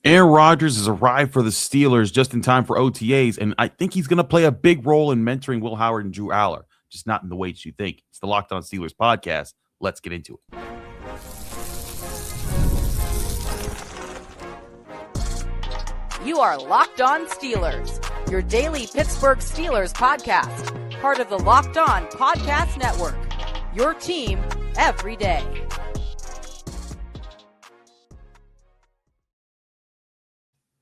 Aaron Rodgers has arrived for the Steelers just in time for OTAs, and I think he's going to play a big role in mentoring Will Howard and Drew Allar, just not in the ways you think. It's the Locked On Steelers podcast. Let's get into it. You are Locked On Steelers, your daily Pittsburgh Steelers podcast, part of the Locked On Podcast Network, your team every day.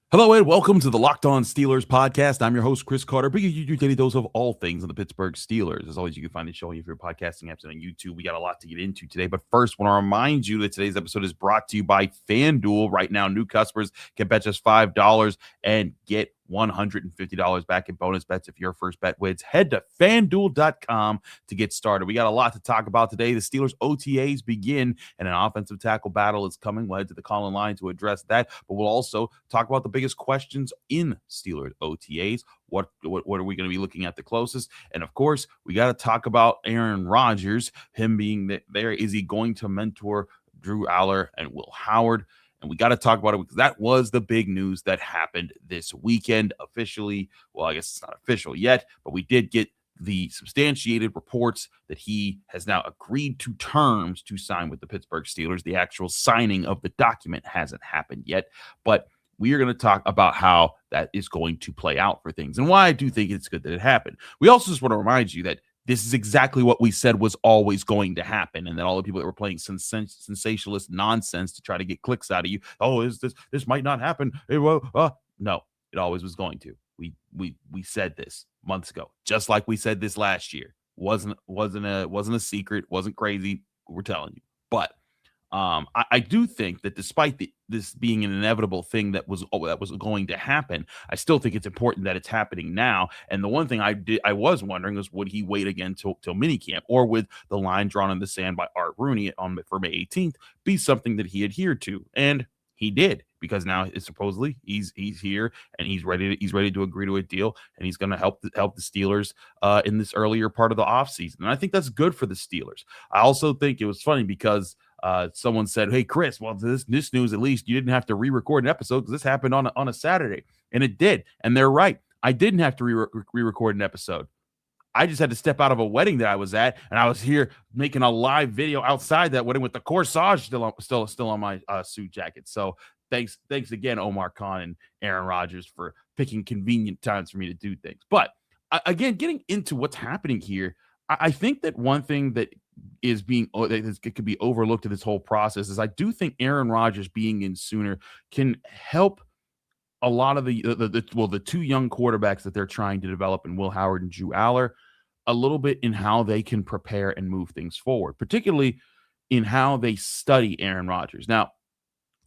Hello and welcome to the Locked On Steelers podcast. I'm your host, Chris Carter, bringing you your daily dose of all things on the Pittsburgh Steelers. As always, you can find the show on your favorite podcasting apps and on YouTube. We got a lot to get into today, but first, I want to remind you that today's episode is brought to you by FanDuel. Right now, new customers can bet just $5 and get $150 back in bonus bets if your first bet wins. Head to FanDuel.com to get started. We got a lot to talk about today. The Steelers OTAs begin, and an offensive tackle battle is coming. We'll head to the call-in line to address that, but we'll also talk about the biggest questions in Steelers OTAs. What are we going to be looking at the closest? And of course, we got to talk about Aaron Rodgers, him being there. Is he going to mentor Drew Allar and Will Howard? And we got to talk about it because that was the big news that happened this weekend officially. Well, I guess it's not official yet, but we did get the substantiated reports that he has now agreed to terms to sign with the Pittsburgh Steelers. The actual signing of the document hasn't happened yet, but we are going to talk about how that is going to play out for things and why I do think it's good that it happened. We also just want to remind you that this is exactly what we said was always going to happen, and that all the people that were playing sensationalist nonsense to try to get clicks out of you. Oh, this might not happen? No, it always was going to. We said this months ago, just like we said this last year. Wasn't a secret. Wasn't crazy. We're telling you, but I do think that despite this being an inevitable thing that was going to happen, I still think it's important that it's happening now. And the one thing I was wondering was, would he wait again till minicamp, or would the line drawn in the sand by Art Rooney for May 18th be something that he adhered to? And he did, because now it's supposedly he's here and he's ready to agree to a deal, and he's going to help the Steelers in this earlier part of the offseason. And I think that's good for the Steelers. I also think it was funny because someone said, "Hey, Chris, well, this news, at least you didn't have to re-record an episode because this happened on a Saturday," and it did. And they're right. I didn't have to re-record an episode. I just had to step out of a wedding that I was at, and I was here making a live video outside that wedding with the corsage still on my suit jacket. So thanks again, Omar Khan and Aaron Rodgers, for picking convenient times for me to do things. But again, getting into what's happening here, I think that one thing that could be overlooked in this whole process is I do think Aaron Rodgers being in sooner can help a lot of the two young quarterbacks that they're trying to develop in Will Howard and Drew Allar a little bit in how they can prepare and move things forward, particularly in how they study Aaron Rodgers. Now,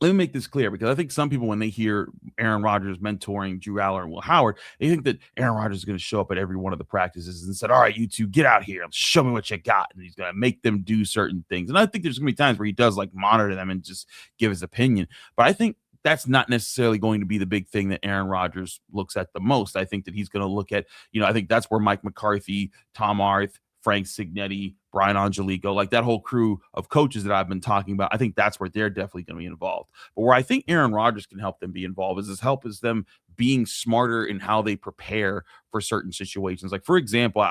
let me make this clear, because I think some people, when they hear Aaron Rodgers mentoring Drew Allar and Will Howard, they think that Aaron Rodgers is going to show up at every one of the practices and said, "All right, you two, get out here and show me what you got." And he's going to make them do certain things. And I think there's going to be times where he does monitor them and just give his opinion. But I think that's not necessarily going to be the big thing that Aaron Rodgers looks at the most. I think that he's going to look at, I think that's where Mike McCarthy, Tom Arth, Frank Signetti, Brian Angelico, like that whole crew of coaches that I've been talking about, I think that's where they're definitely going to be involved. But where I think Aaron Rodgers can help them be involved is them being smarter in how they prepare for certain situations. Like, for example,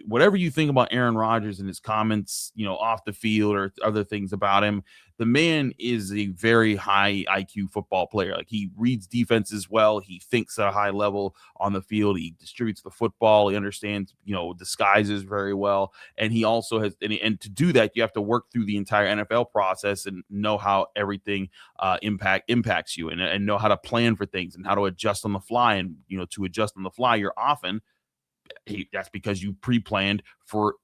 whatever you think about Aaron Rodgers and his comments, off the field or other things about him, the man is a very high IQ football player. Like, he reads defenses well. He thinks at a high level on the field. He distributes the football. He understands, disguises very well. And he also has, and to do that, you have to work through the entire NFL process and know how everything impacts you, and know how to plan for things and how to adjust on the fly. And, to adjust on the fly, you're often, that's because you pre-planned for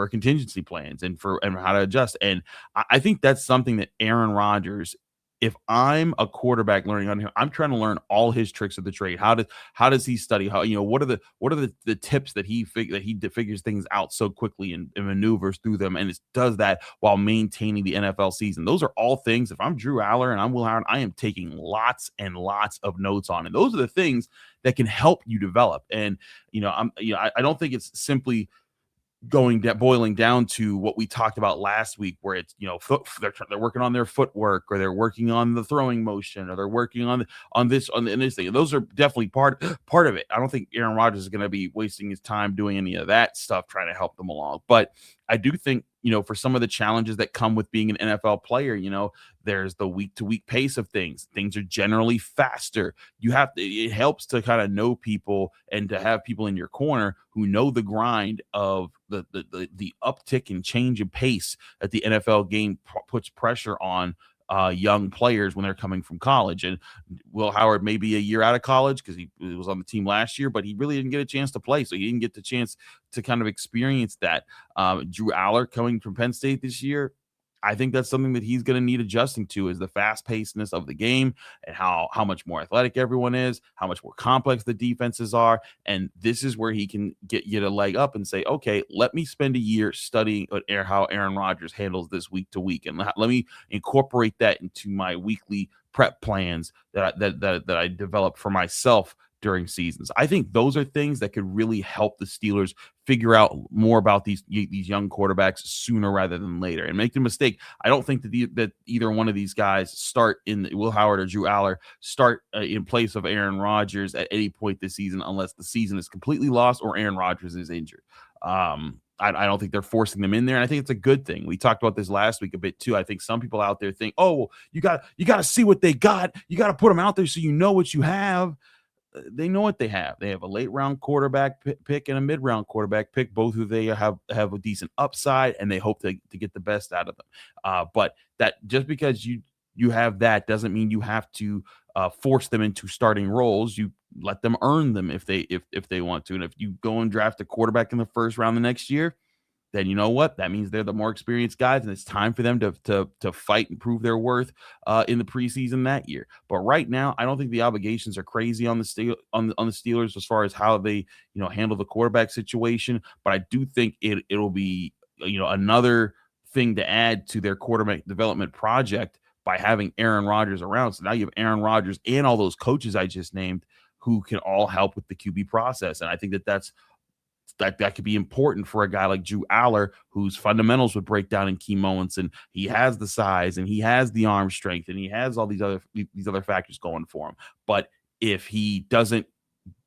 contingency plans and how to adjust. And I think that's something that Aaron Rodgers, if I'm a quarterback learning on him, I'm trying to learn all his tricks of the trade. How does he study? How, what are the tips that he figures things out so quickly and maneuvers through them, and it does that while maintaining the NFL season. Those are all things. If I'm Drew Allar and I'm Will Howard, I am taking lots and lots of notes on, and those are the things that can help you develop. And I don't think it's simply boiling down to what we talked about last week, where it's, they're working on their footwork, or they're working on the throwing motion, or they're working on this thing. And those are definitely part of it. I don't think Aaron Rodgers is going to be wasting his time doing any of that stuff trying to help them along. But I do think, for some of the challenges that come with being an NFL player, there's the week to week pace of things. Things are generally faster. It helps to kind of know people and to have people in your corner who know the grind of the uptick and change in pace that the NFL game puts pressure on young players when they're coming from college. And Will Howard may be a year out of college because he was on the team last year, but he really didn't get a chance to play. So he didn't get the chance to kind of experience that. Drew Allar coming from Penn State this year, I think that's something that he's going to need adjusting to, is the fast-pacedness of the game and how much more athletic everyone is, how much more complex the defenses are. And this is where he can get a leg up and say, okay, let me spend a year studying how Aaron Rodgers handles this week to week. And let me incorporate that into my weekly prep plans that I develop for myself during seasons. I think those are things that could really help the Steelers figure out more about these young quarterbacks sooner rather than later. And make the mistake, I don't think that either one of these guys start in Will Howard or Drew Allar start in place of Aaron Rodgers at any point this season, unless the season is completely lost or Aaron Rodgers is injured. I don't think they're forcing them in there, and I think it's a good thing. We talked about this last week a bit too. I think some people out there think, oh, well, you got to see what they got. You got to put them out there so you know what you have. They know what they have. They have a late round quarterback pick and a mid round quarterback pick, both who they have a decent upside, and they hope to get the best out of them. But that just because you have that doesn't mean you have to force them into starting roles. You let them earn them if they want to. And if you go and draft a quarterback in the first round the next year, then you know what? That means they're the more experienced guys, and it's time for them to fight and prove their worth in the preseason that year. But right now, I don't think the obligations are crazy on the Steelers as far as how they handle the quarterback situation. But I do think it'll be another thing to add to their quarterback development project by having Aaron Rodgers around. So now you have Aaron Rodgers and all those coaches I just named who can all help with the QB process, and I think that could be important for a guy like Drew Allar, whose fundamentals would break down in key moments, and he has the size and he has the arm strength and he has all these other factors going for him. But if he doesn't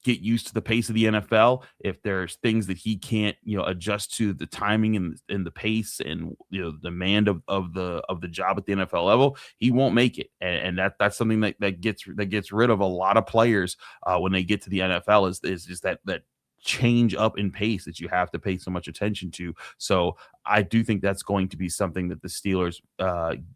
get used to the pace of the NFL, if there's things that he can't adjust to the timing and the pace and the demand of the job at the NFL level, he won't make it. And that's something that gets rid of a lot of players when they get to the NFL is just that change up in pace that you have to pay so much attention to. So I do think that's going to be something that the Steelers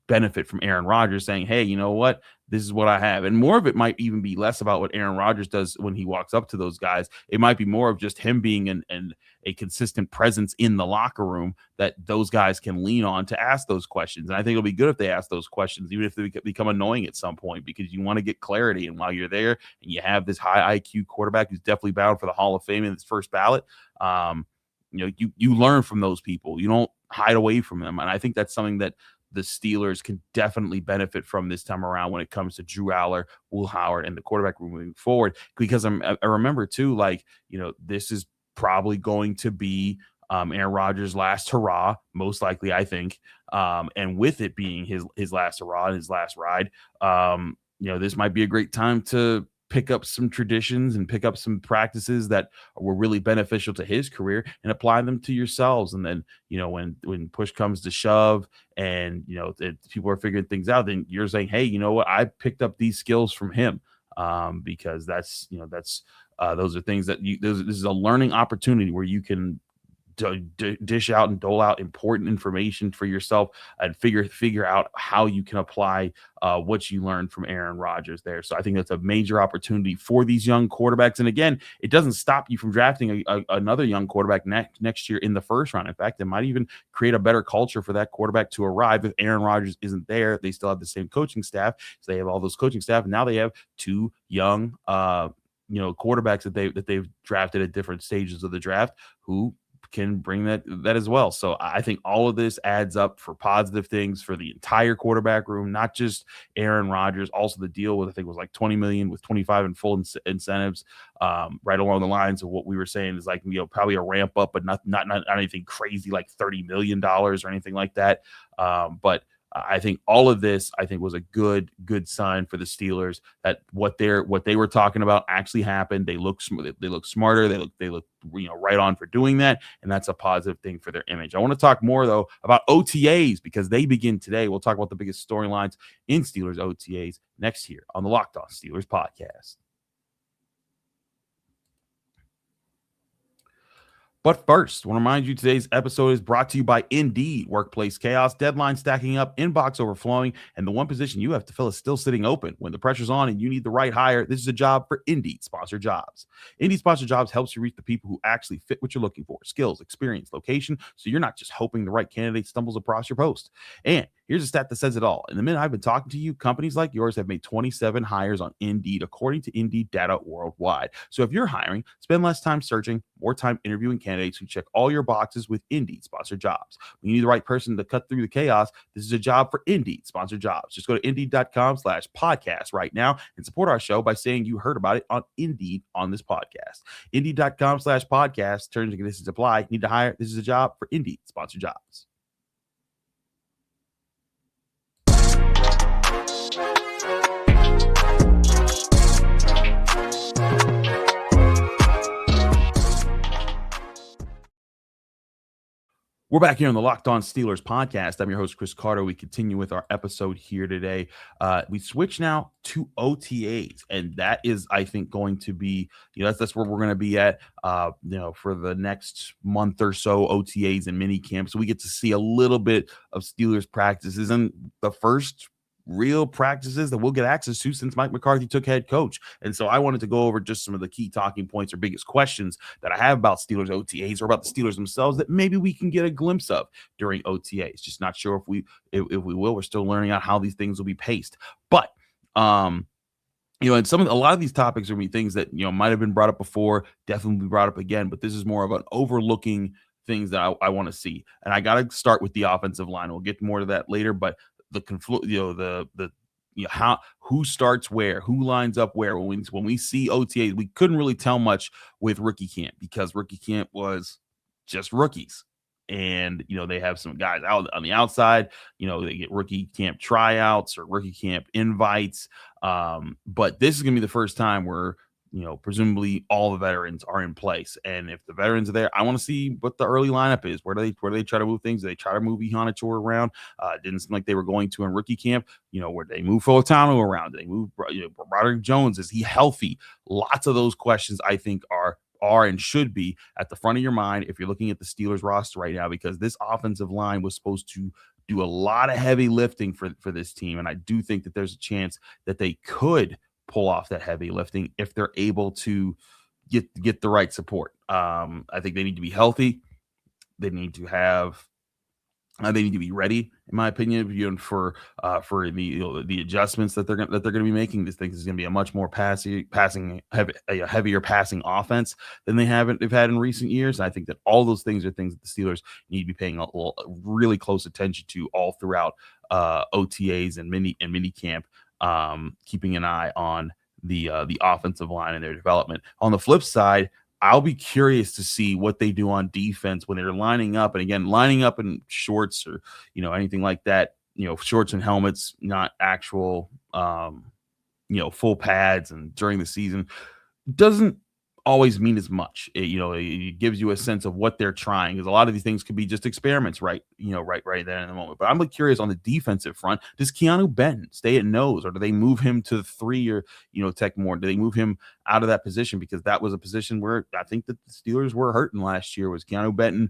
benefit from Aaron Rodgers saying, hey, you know what? This is what I have. And more of it might even be less about what Aaron Rodgers does when he walks up to those guys. It might be more of just him being a consistent presence in the locker room that those guys can lean on to ask those questions. And I think it'll be good if they ask those questions, even if they become annoying at some point, because you want to get clarity. And while you're there and you have this high IQ quarterback who's definitely bound for the Hall of Fame in his first ballot, you learn from those people. You don't hide away from them. And I think that's something that the Steelers can definitely benefit from this time around when it comes to Drew Allar, Will Howard, and the quarterback room moving forward. Because I remember too, this is probably going to be Aaron Rodgers' last hurrah, most likely, I think. And with it being his last hurrah, his last ride, this might be a great time to pick up some traditions and pick up some practices that were really beneficial to his career and apply them to yourselves. And then, when push comes to shove and, people are figuring things out, then you're saying, hey, you know what? I picked up these skills from him because those are things that this is a learning opportunity where you can dish out and dole out important information for yourself and figure out how you can apply what you learned from Aaron Rodgers there. So I think that's a major opportunity for these young quarterbacks. And again, it doesn't stop you from drafting another young quarterback next year in the first round. In fact, it might even create a better culture for that quarterback to arrive. If Aaron Rodgers isn't there, they still have the same coaching staff. So they have all those coaching staff. Now they have two young quarterbacks that they've drafted at different stages of the draft who can bring that as well. So I think all of this adds up for positive things for the entire quarterback room, not just Aaron Rodgers. Also, the deal with, I think it was like $20 million with 25 in full incentives, right along the lines of what we were saying is like, probably a ramp up, but not anything crazy like $30 million or anything like that. But I think all of this, was a good sign for the Steelers that what they were talking about actually happened. They look smarter. They look right on for doing that, and that's a positive thing for their image. I want to talk more though about OTAs because they begin today. We'll talk about the biggest storylines in Steelers OTAs next year on the Locked On Steelers podcast. But first, I want to remind you today's episode is brought to you by Indeed. Workplace chaos, deadlines stacking up, inbox overflowing, and the one position you have to fill is still sitting open. When the pressure's on and you need the right hire, this is a job for Indeed Sponsored Jobs. Indeed Sponsored Jobs helps you reach the people who actually fit what you're looking for: skills, experience, location, so you're not just hoping the right candidate stumbles across your post. And here's a stat that says it all. In the minute I've been talking to you, companies like yours have made 27 hires on Indeed, according to Indeed data worldwide. So if you're hiring, spend less time searching, more time interviewing candidates who check all your boxes with Indeed Sponsored Jobs. When you need the right person to cut through the chaos, this is a job for Indeed Sponsored Jobs. Just go to Indeed.com/podcast right now and support our show by saying you heard about it on Indeed on this podcast. Indeed.com/podcast. Terms and conditions apply. Need to hire? This is a job for Indeed Sponsored Jobs. We're back here on the Locked On Steelers podcast. I'm your host, Chris Carter. We continue with our episode here today. We switch now to OTAs, and that is, I think, going to be, that's where we're going to be at, for the next month or so, OTAs and mini camps. So we get to see a little bit of Steelers practices and the first real practices that we'll get access to since Mike McCarthy took head coach. And so I wanted to go over just some of the key talking points or biggest questions that I have about Steelers OTAs or about the Steelers themselves that maybe we can get a glimpse of during OTAs. Just not sure if we will. We're still learning out how these things will be paced. But and a lot of these topics are going to be things that might have been brought up before, definitely be brought up again, but this is more of an overlooking things that I want to see. And I got to start with the offensive line. We'll get more to that later, but who starts where, who lines up where. When we see OTAs, we couldn't really tell much with rookie camp because rookie camp was just rookies. And, they have some guys out on the outside, they get rookie camp tryouts or rookie camp invites. But this is going to be the first time where, presumably all the veterans are in place. And if the veterans are there, I want to see what the early lineup is. Where do they try to move things? Do they try to move Iheanachor around? It didn't seem like they were going to in rookie camp. Where they move Fautanu around? They move Broderick Jones. Is he healthy? Lots of those questions I think are and should be at the front of your mind if you're looking at the Steelers roster right now, because this offensive line was supposed to do a lot of heavy lifting for this team. And I do think that there's a chance that they could pull off that heavy lifting if they're able to get the right support. I think they need to be healthy. They need to be ready, in my opinion, for the adjustments that they're going to be making. This thing is going to be a much more heavier passing offense than they've had in recent years. And I think that all those things are things that the Steelers need to be paying a really close attention to all throughout OTAs and mini camp. Keeping an eye on the offensive line and their development. On the flip side, I'll be curious to see what they do on defense when they're lining up. And again, lining up in shorts or, anything like that, shorts and helmets, not actual, full pads and during the season doesn't always mean as much. It gives you a sense of what they're trying, because a lot of these things could be just experiments right there in the moment. But I'm curious on the defensive front, does Keeanu Benton stay at nose, or do they move him to 3 or tech more? Do they move him out of that position? Because that was a position where I think that the Steelers were hurting last year, was Keeanu Benton.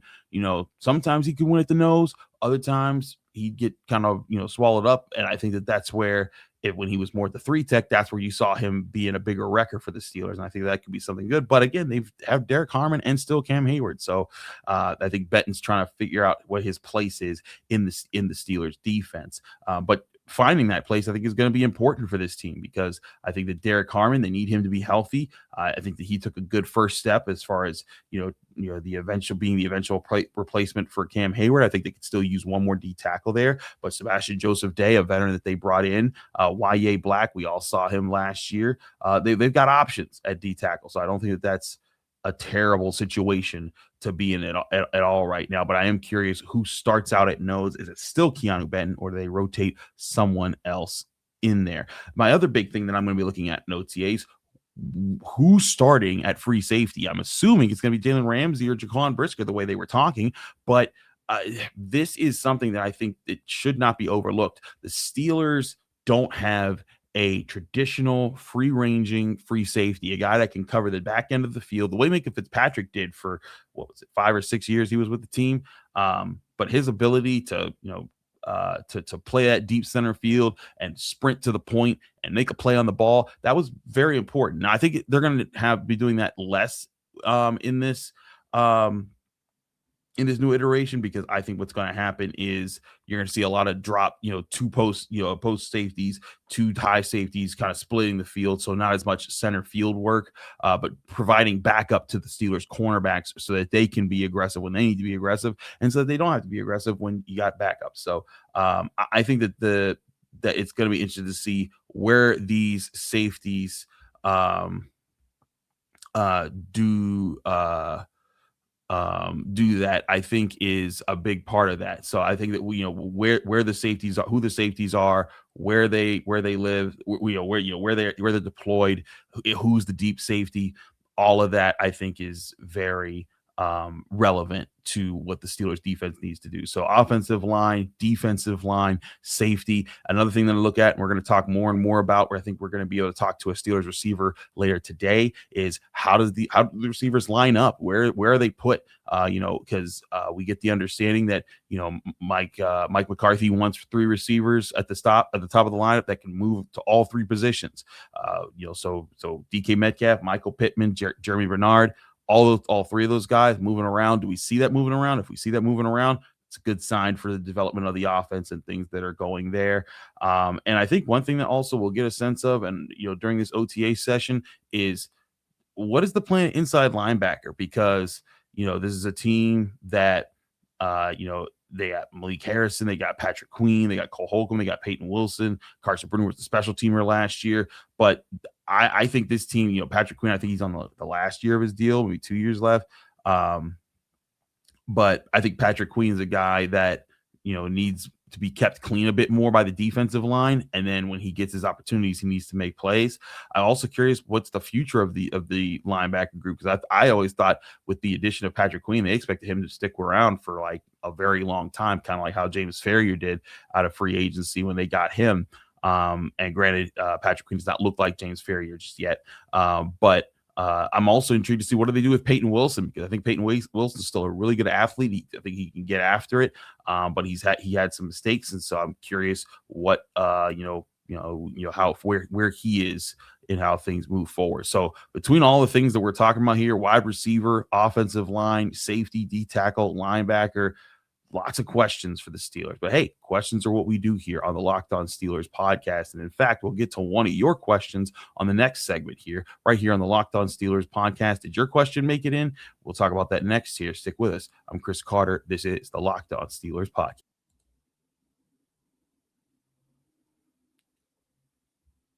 Sometimes he could win at the nose, other times he'd get kind of swallowed up. And I think that that's where when he was more at the 3 tech, that's where you saw him being a bigger wrecker for the Steelers. And I think that could be something good. But again, they have Derek Harmon and still Cam Hayward. So I think Benton's trying to figure out what his place is in the Steelers defense. But finding that place, I think, is going to be important for this team, because I think that Derek Harmon, they need him to be healthy. I think that he took a good first step as far as, the eventual replacement for Cam Hayward. I think they could still use one more D tackle there, but Sebastian Joseph Day, a veteran that they brought in, Y.A. Black, we all saw him last year. They've got options at D tackle, so I don't think that that's a terrible situation to be in at all right now. But I am curious who starts out at nose. Is it still Keeanu Benton, or do they rotate someone else in there? My other big thing that I'm going to be looking at in OTAs, who's starting at free safety? I'm assuming it's going to be Jalen Ramsey or Jaquan Brisker, the way they were talking, but this is something that I think it should not be overlooked. The Steelers don't have a traditional free-ranging free safety, a guy that can cover the back end of the field, the way Minka Fitzpatrick did for, 5 or 6 years he was with the team. But his ability to, to play that deep center field and sprint to the point and make a play on the ball, that was very important. Now, I think they're going to be doing that less in this new iteration, because I think what's going to happen is you're going to see a lot of drop, two post safeties, two high safeties, kind of splitting the field. So not as much center field work, but providing backup to the Steelers cornerbacks so that they can be aggressive when they need to be aggressive, and so that they don't have to be aggressive when you got backup. So I think that that it's going to be interesting to see where these safeties do that. I think is a big part of that. So I think that where the safeties are, who the safeties are, where they live, where they're deployed, who's the deep safety, all of that I think is very relevant to what the Steelers defense needs to do. So offensive line, defensive line, safety. Another thing that I look at, and we're going to talk more and more about, where I think we're going to be able to talk to a Steelers receiver later today, is how do the receivers line up? Where are they put? Because we get the understanding that Mike McCarthy wants 3 receivers at the top of the lineup that can move to all 3 positions. So DK Metcalf, Michael Pittman, Germie Bernard. All 3 of those guys moving around. Do we see that moving around? If we see that moving around, it's a good sign for the development of the offense and things that are going there. And I think one thing that also we'll get a sense of, and during this OTA session, is what is the plan inside linebacker? Because this is a team that they got Malik Harrison, they got Patrick Queen, they got Cole Holcomb, they got Peyton Wilson. Carson Bruner was the special teamer last year, but I think this team, Patrick Queen, I think he's on the last year of his deal, maybe 2 years left. But I think Patrick Queen is a guy that, needs to be kept clean a bit more by the defensive line. And then when he gets his opportunities, he needs to make plays. I'm also curious what's the future of the linebacker group, because I always thought with the addition of Patrick Queen, they expected him to stick around for like a very long time, kind of like how James Ferrier did out of free agency when they got him. And granted, Patrick Queen does not look like James Ferrier just yet. But I'm also intrigued to see what do they do with Peyton Wilson, because I think Peyton Wilson is still a really good athlete. I think he can get after it, but he had some mistakes, and so I'm curious what how where he is and how things move forward. So between all the things that we're talking about here, wide receiver, offensive line, safety, D tackle, linebacker, lots of questions for the Steelers. But hey, questions are what we do here on the Locked On Steelers podcast. And in fact, we'll get to one of your questions on the next segment here, right here on the Locked On Steelers podcast. Did your question make it in? We'll talk about that next here. Stick with us. I'm Chris Carter. This is the Locked On Steelers podcast.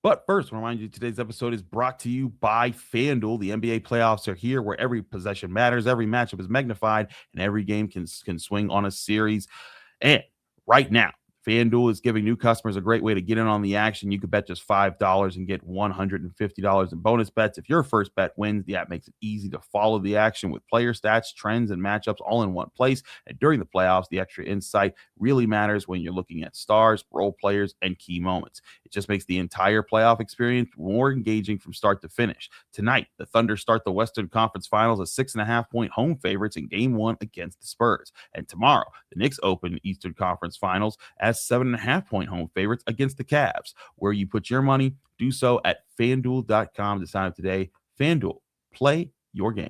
But first, I want to remind you today's episode is brought to you by FanDuel. The NBA playoffs are here, where every possession matters, every matchup is magnified, and every game can swing on a series. And right now, FanDuel is giving new customers a great way to get in on the action. You could bet just $5 and get $150 in bonus bets. If your first bet wins, the app makes it easy to follow the action with player stats, trends, and matchups all in one place. And during the playoffs, the extra insight really matters when you're looking at stars, role players, and key moments. It just makes the entire playoff experience more engaging from start to finish. Tonight, the Thunder start the Western Conference Finals as 6.5-point home favorites in Game 1 against the Spurs. And tomorrow, the Knicks open Eastern Conference Finals as 7.5-point home favorites against the Cavs. Where you put your money, do so at FanDuel.com to sign up today. FanDuel, play your game.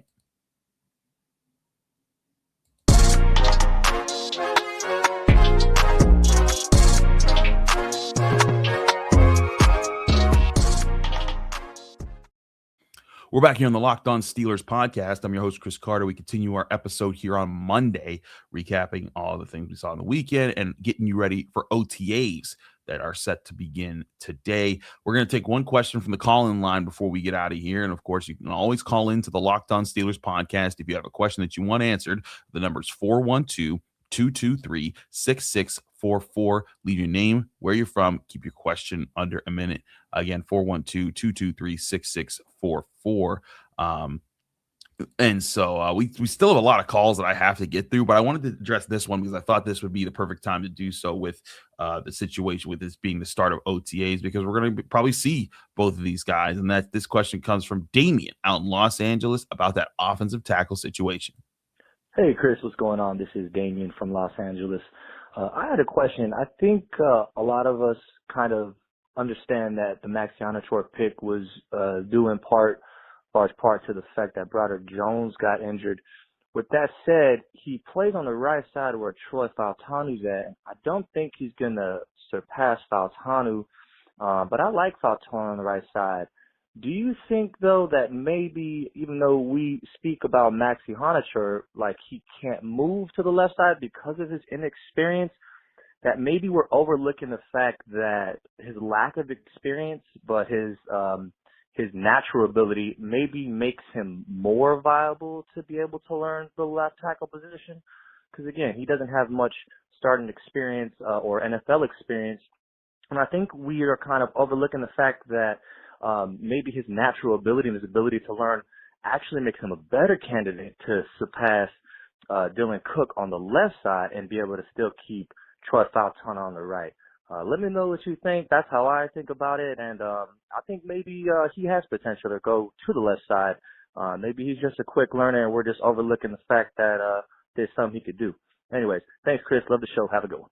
We're back here on the Locked On Steelers podcast. I'm your host, Chris Carter. We continue our episode here on Monday, recapping all the things we saw on the weekend and getting you ready for OTAs that are set to begin today. We're going to take one question from the call-in line before we get out of here. And, of course, you can always call into the Locked On Steelers podcast if you have a question that you want answered. The number is 412-223-6644. Leave your name, where you're from. Keep your question under a minute. Again, 412-223-6644. And so we still have a lot of calls that I have to get through, but I wanted to address this one because I thought this would be the perfect time to do so with the situation with this being the start of OTAs, because we're going to probably see both of these guys. And that this question comes from Damien out in Los Angeles about that offensive tackle situation. Hey, Chris, what's going on? This is Damien from Los Angeles. I had a question. I think a lot of us kind of understand that the Max Iheanachor pick was due in large part to the fact that Broderick Jones got injured. With that said, he plays on the right side where Troy Fautanu's at. I don't think he's going to surpass Fautanu, but I like Fautanu on the right side. Do you think, though, that maybe even though we speak about Max Iheanachor, like he can't move to the left side because of his inexperience, that maybe we're overlooking the fact that his lack of experience, but his natural ability maybe makes him more viable to be able to learn the left tackle position? Because, again, he doesn't have much starting experience or NFL experience. And I think we are kind of overlooking the fact that maybe his natural ability and his ability to learn actually makes him a better candidate to surpass Dylan Cook on the left side and be able to still keep Troy Fautanu on the right. Let me know what you think. That's how I think about it. And I think maybe he has potential to go to the left side. Maybe he's just a quick learner and we're just overlooking the fact that there's something he could do. Anyways, thanks, Chris. Love the show. Have a good one.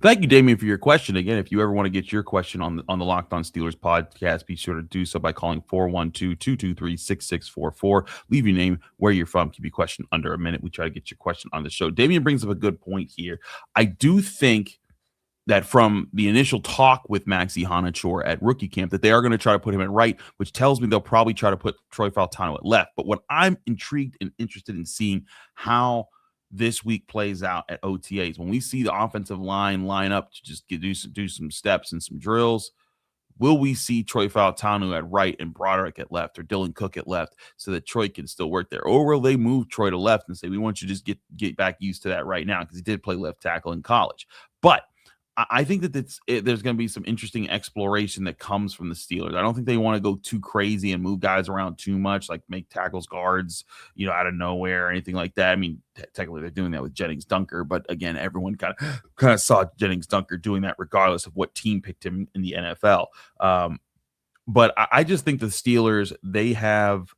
Thank you, Damien, for your question. Again, if you ever want to get your question on the Locked On Steelers podcast, be sure to do so by calling 412-223-6644. Leave your name, where you're from. Keep your question under a minute. We try to get your question on the show. Damien brings up a good point here. I do think that from the initial talk with Max Iheanachor at rookie camp, that they are going to try to put him at right, which tells me they'll probably try to put Troy Fautanu at left. But what I'm intrigued and interested in seeing how this week plays out at OTAs, when we see the offensive line up to just do some steps and some drills, will we see Troy Fautanu at right and Broderick at left, or Dylan Cook at left, so that Troy can still work there? Or will they move Troy to left and say, we want you to just get back used to that right now, because he did play left tackle in college? But I think that there's going to be some interesting exploration that comes from the Steelers. I don't think they want to go too crazy and move guys around too much, like make tackles guards, out of nowhere or anything like that. I mean, technically they're doing that with Jennings Dunker, but again, everyone kind of saw Jennings Dunker doing that regardless of what team picked him in the NFL. But I just think the Steelers, they have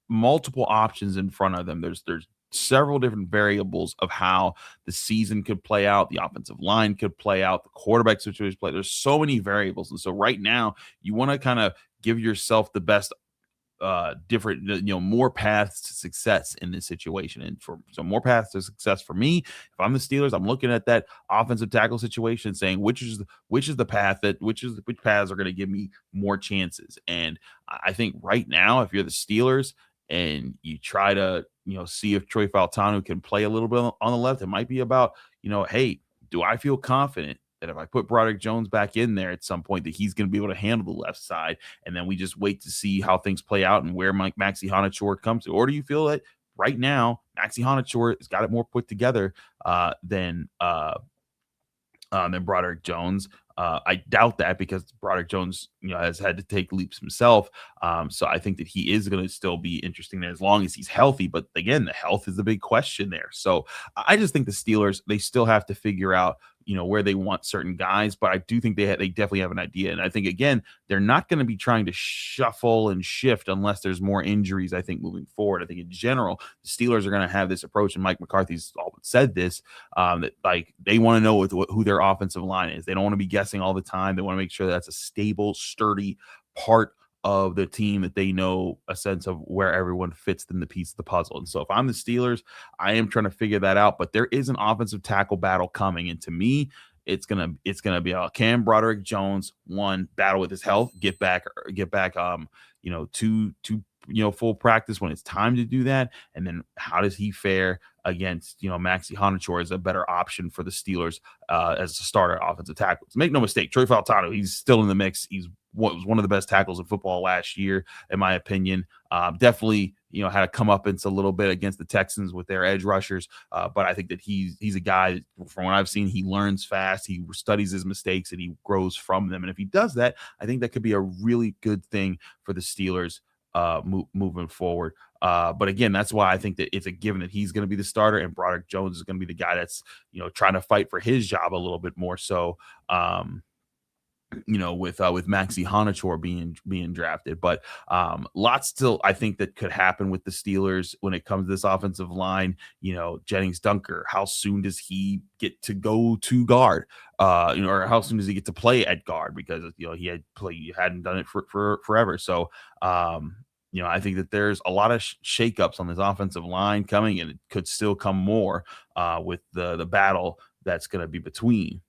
multiple options in front of them. There's several different variables of how the season could play out. The offensive line could play out. The quarterback situation play. There's so many variables. And so right now you want to kind of give yourself the best different, more paths to success in this situation. And so more paths to success for me, if I'm the Steelers, I'm looking at that offensive tackle situation and saying, which paths are going to give me more chances. And I think right now, if you're the Steelers and you try to, see if Troy Fautanu can play a little bit on the left, it might be about, hey, do I feel confident that if I put Broderick Jones back in there at some point that he's going to be able to handle the left side? And then we just wait to see how things play out and where Max Iheanachor comes to. Or do you feel that right now Max Iheanachor has got it more put together than Broderick Jones? I doubt that, because Broderick Jones, has had to take leaps himself. So I think that he is going to still be interesting there as long as he's healthy. But again, the health is the big question there. So I just think the Steelers, they still have to figure out, where they want certain guys. But I do think they definitely have an idea. And I think, again, they're not going to be trying to shuffle and shift unless there's more injuries, I think, moving forward. I think in general, the Steelers are going to have this approach, and Mike McCarthy's all but said this, that like they want to know who their offensive line is. They don't want to be guessing all the time. They want to make sure that's a stable, sturdy part of the team, that they know a sense of where everyone fits in the piece of the puzzle. And so if I'm the Steelers, I am trying to figure that out. But there is an offensive tackle battle coming. And to me, it's gonna be can Broderick Jones battle with his health, get back to full practice when it's time to do that, and then how does he fare against Max Iheanachor as a better option for the Steelers as a starter offensive tackle. Make no mistake, Troy Fautanu, he's still in the mix. Was one of the best tackles in football last year, in my opinion. Definitely, had to come up a little bit against the Texans with their edge rushers. But I think that he's a guy, from what I've seen, he learns fast, he studies his mistakes, and he grows from them. And if he does that, I think that could be a really good thing for the Steelers moving forward. But again, that's why I think that it's a given that he's going to be the starter, and Broderick Jones is going to be the guy that's trying to fight for his job a little bit more so. With Max Iheanachor being drafted, but lots still I think that could happen with the Steelers when it comes to this offensive line. Jennings Dunker, how soon does he get to go to guard? Or how soon does he get to play at guard? Because he hadn't done it for forever. So I think that there's a lot of shakeups on this offensive line coming, and it could still come more with the battle that's going to be between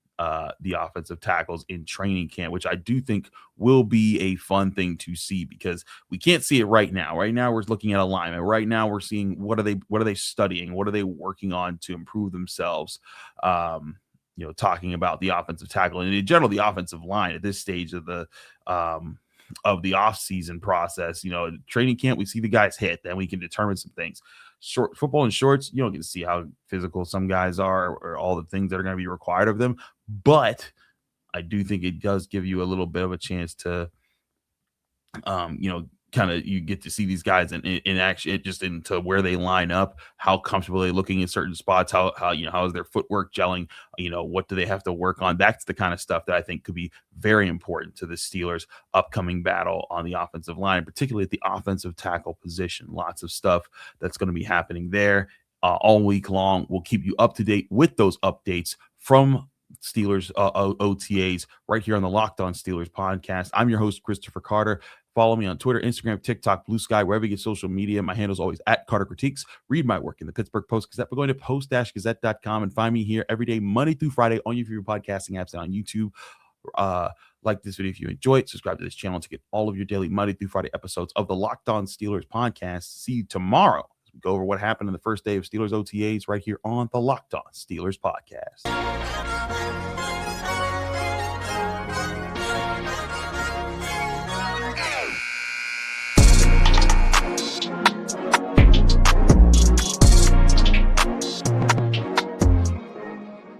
the offensive tackles in training camp, which I do think will be a fun thing to see, because we can't see it right now. Right now, we're looking at alignment. Right now, we're seeing what are they studying? What are they working on to improve themselves? Talking about the offensive tackle and in general, the offensive line at this stage of the off-season process. Training camp, we see the guys hit, then we can determine some things. Short football and shorts, you don't get to see how physical some guys are or all the things that are going to be required of them. But I do think it does give you a little bit of a chance to, you get to see these guys in action, just into where they line up, how comfortable they're looking in certain spots, how is their footwork gelling, what do they have to work on? That's the kind of stuff that I think could be very important to the Steelers' upcoming battle on the offensive line, particularly at the offensive tackle position. Lots of stuff that's going to be happening there all week long. We'll keep you up to date with those updates from Steelers OTAs right here on the Locked On Steelers podcast. I'm your host, Christopher Carter. Follow me on Twitter, Instagram, TikTok, Blue Sky, wherever you get social media. My handle is always at Carter Critiques. Read my work in the Pittsburgh Post-Gazette by going to post-gazette.com, and find me here every day, Monday through Friday, on your favorite podcasting apps and on YouTube. Like this video if you enjoy it. Subscribe to this channel to get all of your daily Monday through Friday episodes of the Locked On Steelers podcast. See you tomorrow as we go over what happened in the first day of Steelers OTAs right here on the Locked On Steelers podcast.